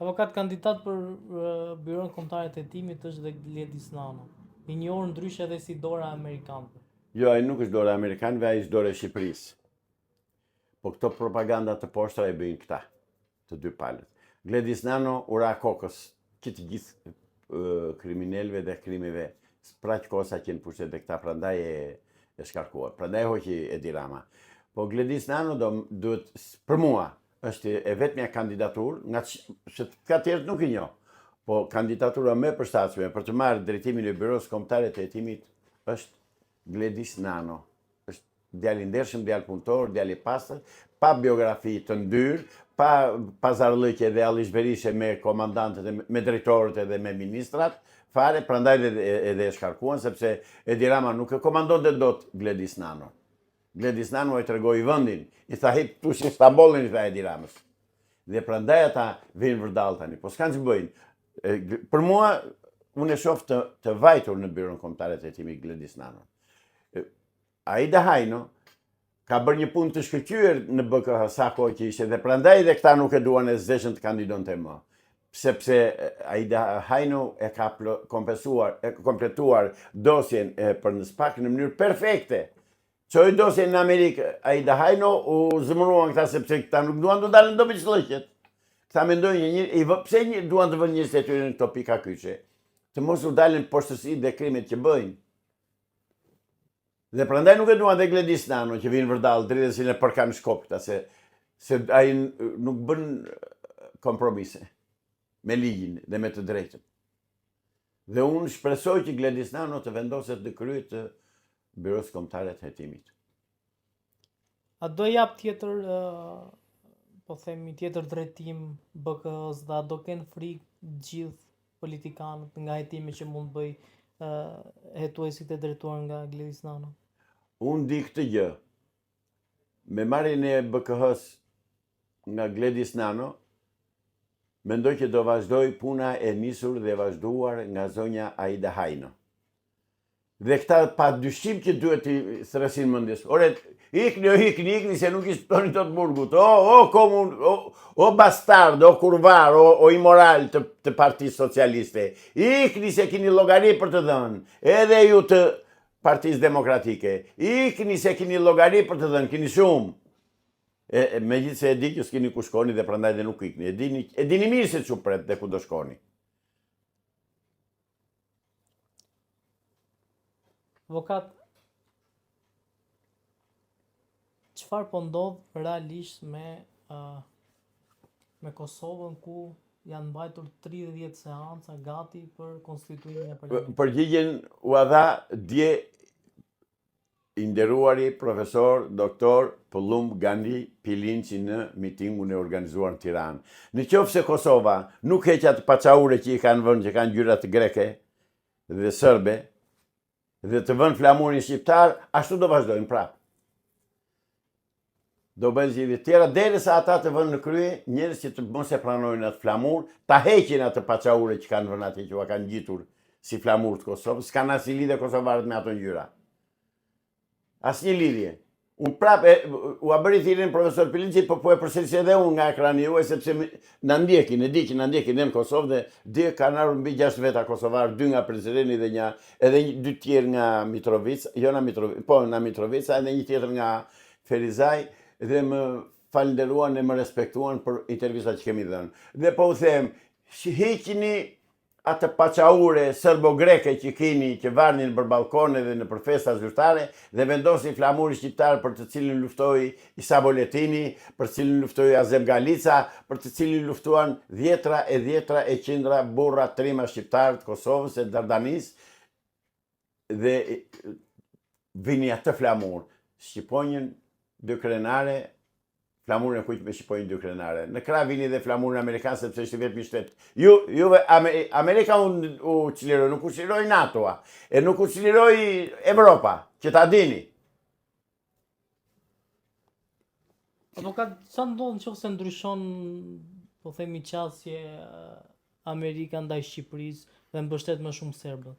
Avokat kandidat për Byron Kombëtare të Hetimit është dhe Gledis Nano, i njohur ndryshe edhe si Dora e Amerikanëve. Jo, ai nuk është Dora e Amerikanëve, ai është Dora e Shqipërisë. Po këto propaganda të poshtra e bëjnë këta, të dy palët. Gledis Nano ura kokës këtë gjithë kriminelve dhe krimive, praq kosa që në pushtet dhe këta, prandaj e shkarkuar. Prandaj hoqi Edi Rama. Po Gledis Nano duhet, për mua, është e vetmja kandidatur, nga që ka tjerët nuk i njoh. Po kandidatura më e përshtatshme për të marrë drejtimin e Byros Kombëtare të Hetimit është Gledis Nano. Është djalë i ndershëm, djalë punëtor, djalë i pastër, pa biografi të ndyrë, pa pazarllëqe dhe allishberishe me komandantët, me drejtorët edhe me ministrat, fare, prandaj edhe e shkarkuan, sepse Edi Rama nuk e komandonte dot Gledis Nano. Gledis Nano e tregoi vendin, i tha hip tush Istanbulin, i tha Edi Ramës. Dhe prandaj ata vijnë vërdall tani. Po s'kan që bëjnë. Për mua, unë e shoh të vajtur në Byron Kombëtare të Hetimit Gledis Nano. Aida Hajno ka bërë një punë të shkëlqyer në BKH sa kohë që ishte, dhe prandaj dhe këta nuk e duan e zdeshën të kandidonte më. Sepse Aida Hajno e ka kompletuar dosjen për në SPAK në mënyrë perfekte. Çoi dosjen në Amerikë, Aida Hajno u zëmëruan këta sepse këta nuk duan të dalin do biçllëqet. Këta mendojnë pse duan të vënë njerëzit e tyre në këto pika kyçe, të mos u dalin poshtësi dhe krimet që bëjnë. Dhe prandaj nuk e duan dhe Gledis Nano që vinë vërdall, drejtë si në përkan shkop këta, se ai nuk bën kompromise me ligjin dhe me të drejtën. Dhe unë shpresoj që Gledis Nano të vendoset në krye të Byros Kombëtare të Hetimit. A do jap tjetër, po themi tjetër drejtim BKH-s dhe a do kenë frikë gjithë politikanët nga hetimi që mund bëj hetuesit e drejtuar nga Gledis Nano? Unë di këtë gjë. Me marrjen e BKH-s nga Gledis Nano, mendoj që do vazhdoj puna e nisur dhe vazhduar nga zonja Aida Hajno. Dhe këta pa dyshim që duhet të thrasin mendjes. Ore, ikni, se nuk i shpëtoni tot burgut. O bastard, o kurvar, o imoral të Partisë Socialiste. Ikni se keni llogari për të dhënë. Edhe ju të Partisë Demokratike. Ikni se keni llogari për të dhënë, keni shumë. Megjithëse e di që s'keni ku shkoni dhe prandaj dhe nuk ikni. E dini mirë se çu pret dhe ku do shkoni. Avokat, çfarë po ndodh realisht me Kosovën, ku janë mbajtur 30 seanca gati për konstituimin e parlamentit? Përgjigjen u dha dje i nderuari profesor doktor Pëllumb Gandi Pilinçi në mitingun e organizuar në Tiranë. Nëse Kosova nuk heq atë paçaure që i kanë vënë, që kanë ngjyrat greke dhe serbe, dhe të vënë flamurin shqiptar, ashtu do vazhdojnë prapë. Do bëjnë zgjidhje tjera, derisa ata të vënë në krye njerëz që të mos e pranojnë atë flamur, ta heqin atë paçaure që kanë vënë atë, që u kanë ngjitur si flamur të Kosovës, s'kan asnjë lidhje kosovarët me ato ngjyra. Asnjë lidhje. Unë prapë u bëri thirrjen profesor Pilinçi, po e përsëris edhe unë nga ekrani juaj, sepse na ndjekin, e di që na ndjekin në Kosovë, dhe dhe kanë ardhur mbi 6 veta kosovar, 2 nga Prizreni dhe edhe 2 tjerë nga Mitrovica, jo nga Mitrovica, po nga Mitrovica, edhe një tjetër nga Ferizaj, dhe më falënderuan e më respektuan për intervistat që kemi dhënë. Dhe po u them, heqini atë paçaure serbo-greke që keni, që varnin për balkone dhe në për festa zyrtare, dhe vendosin flamurin shqiptar për të cilin luftoi Isa Boletini, për të cilin luftoi Azem Galica, për të cilin luftuan dhjetra e qindra burra trima shqiptar të Kosovës e Dardanis, dhe vini atë flamur, shqiponjën dy krenare, flamurin e kujt me shqiponjën dy krenare. Në krah vini dhe flamurin amerikan, sepse është vetëm shtet. Amerika u çliroi, nuk u çliroi NATO-a, e nuk u çliroi Evropa, që ta dini. Avokat, sa ndodh nëse ndryshon, po themi, qasje Amerika ndaj Shqipërisë dhe mbështet më shumë serbët?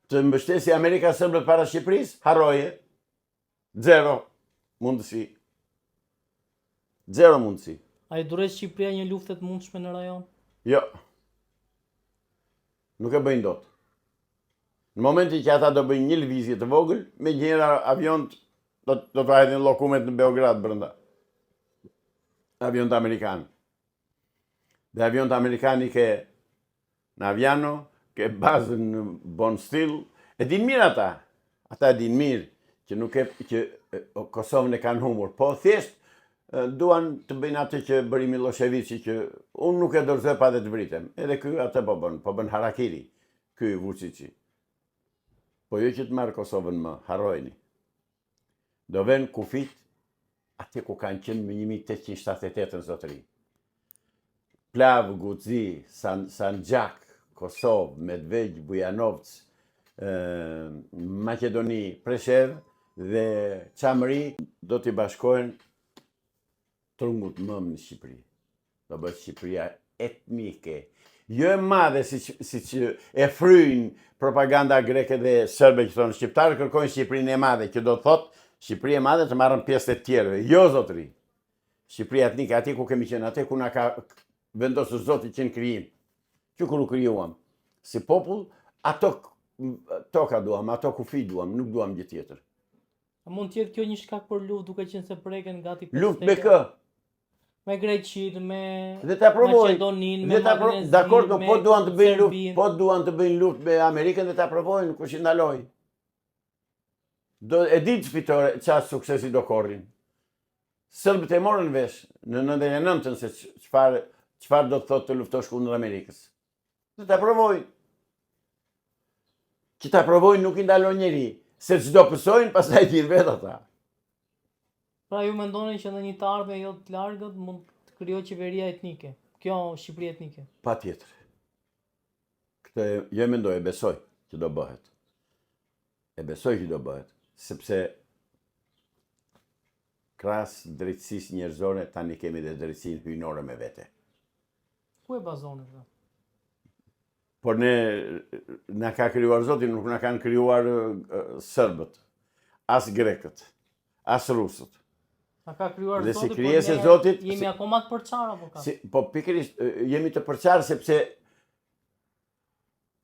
Të mbështesi Amerika serbët para Shqipërisë? Harroje. Zero mundësi. A i duhet Shqipëria një luftë të mundshme në rajon? Jo. Nuk e bëjnë dot. Në momentin që ata do bëjnë një lëvizje të vogël, me njëra avion do të hajnë llokumet në Beograd brenda. Avion amerikan. Dhe avion amerikani ke në Aviano, ke bazën në Bonstil, e din mirë ata. Ata e din mirë që nuk e që Kosovën e kanë humbur, po thjesht duan të bëjnë atë që bëri Miloševići, që unë nuk e dorëzoj pa dhe të vritem. Edhe ky atë po bën harakiri, ky Vučići. Po jo që të marrë Kosovën më, harrojni. Do venë kufit aty ku kanë qenë me 1878 në zotëri. Plav, Guzi, Sanxhak, Kosovë, Medvegj, Bujanovc, Maqedoni, Preshevë dhe Çamëri do t'i bashkohen trungut mëm në Shqipëri. Do bëhet Shqipëria etnike. Jo e madhe si që e fryjnë propaganda greke dhe serbe që thonë shqiptarë kërkojnë Shqipërinë e madhe, që do të thotë Shqipëria e madhe të marrën pjesë të tjerëve. Jo zotëri. Shqipëria etnike, ati ku kemi qenë, ati ku na ka vendosur Zoti që në krijim. Që kur u krijuam si popull, ato toka duam, ato kufi duam, nuk duam gjë tjetër. A mund të jetë kjo një shkak për luftë, duke qenë se preken gati Luftë me kë? Me Greqinë, me Maqedoninë, me Magnezinë, dakord, po duan të bëjnë luftë, Serbinë. po duan të bëjnë luftë me Amerikën dhe ta provojnë kush i ndaloj. E di fitore çfarë suksesi do korrin. Serbët e morën vesh në 99-ën se çfarë do të thotë të luftosh kundër Amerikës. Dhe ta provojnë. Që ta provojnë nuk i ndalon njeri, se çdo pësojnë pastaj gjithë vetë ata. Pra ju mendoni që në një të ardhme jo të largët mund të krijohet qeveria etnike. Kjo Shqipëri etnike. Patjetër. Këtë jo e mendoj, e besoj që do bëhet. E besoj që do bëhet, sepse krahas drejtësisë njerëzore tani kemi dhe drejtësinë hyjnore me vete. Ku e bazoni këtë? Por na ka krijuar Zoti, nuk na kanë krijuar serbët, as grekët, as rusët. Na ka krijuar Dhe Zoti, si krijesë e Zotit, jemi akoma të përçar apo ka? po pikërisht jemi të përçar sepse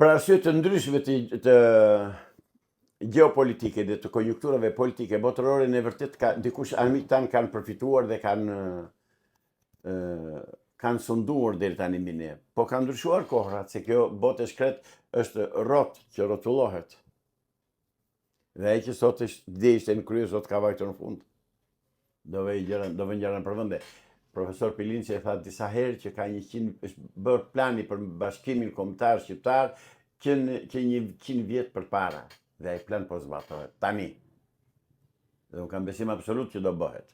për arsye të ndryshme të gjeopolitike dhe të konjunkturave politike botërore, në vërtet dikush armiqtë tanë kanë përfituar dhe kanë sunduar deri tani me ne. Po ka ndryshuar kohrat, se kjo botë e shkret është rrot që rrotullohet. Dhe ai që sot ishte në krye, sot ka vajtur në fund. Do vë gjëra për vende. Profesor Pilinçi e tha disa herë që ka është bërë plani për bashkimin kombëtar shqiptar që 100 vjet përpara. Dhe ai plan po zbatohet tani. Dhe unë kam besim absolut që do bëhet.